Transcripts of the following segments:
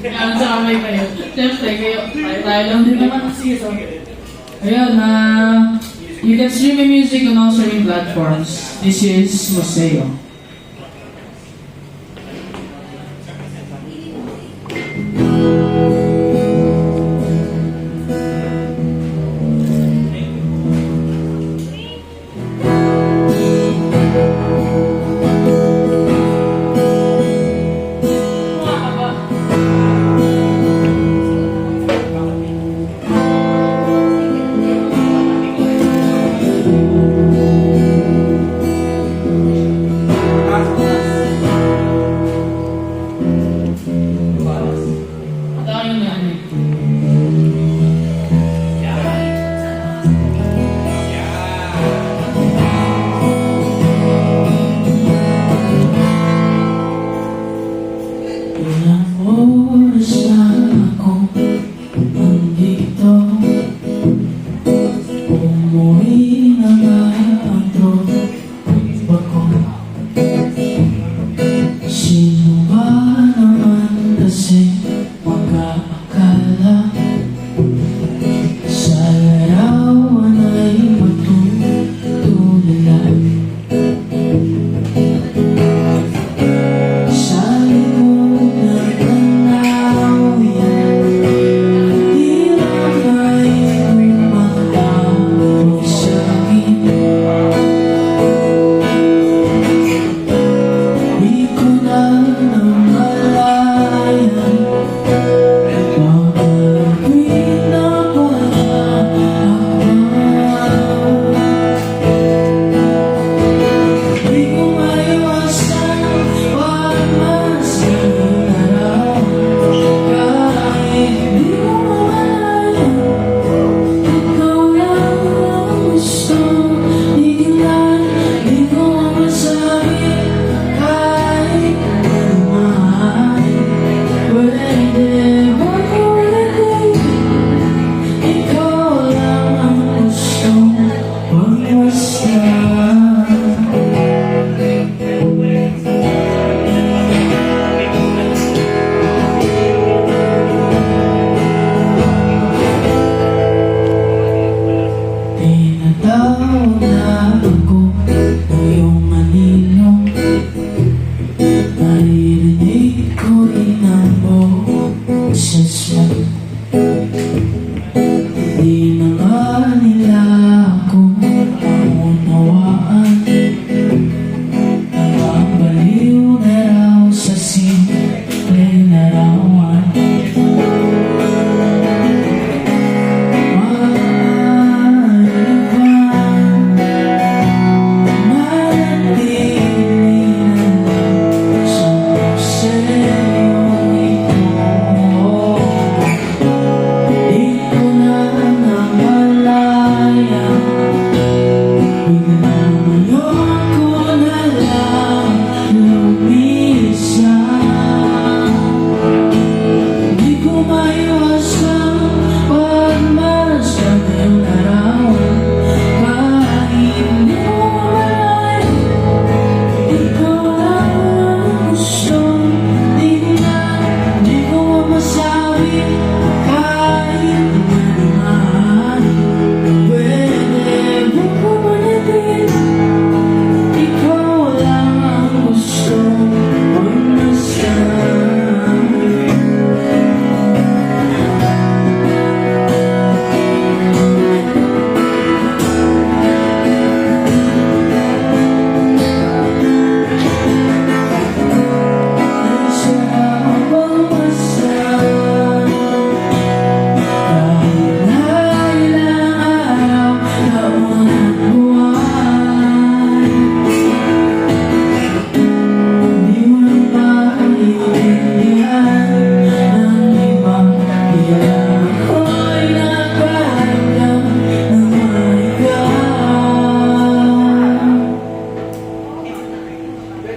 Kaya sa kamay kayo. Siyempre, kayo, tayo lang din naman. Sige, so. Ayun, you can stream my music on all streaming platforms. This is Museo.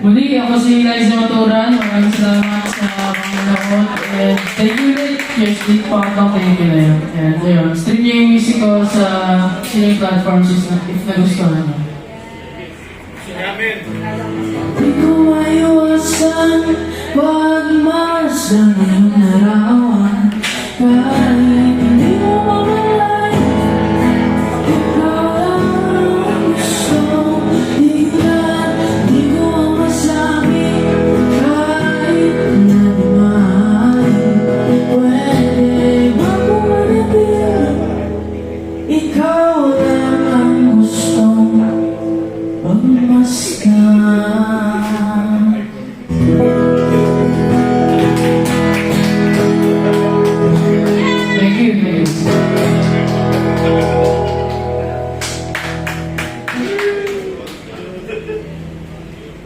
Muli, ako si Liza Maturan. Maraming salamat sa Panginoon. And thank you ulit. Here's the pang thank you na yun. And ayun, stream niyo yung music ko sa streaming platforms if nagustuhan niyo. Amen. Di ko maiwasan, wag mas oras lang ang narawan. Kahit hindi mo mamalayan, ikaw lang ang gustong tingnan. Di ko ang masabi kahit na di maaari. Pwede ba kung manatili? Ikaw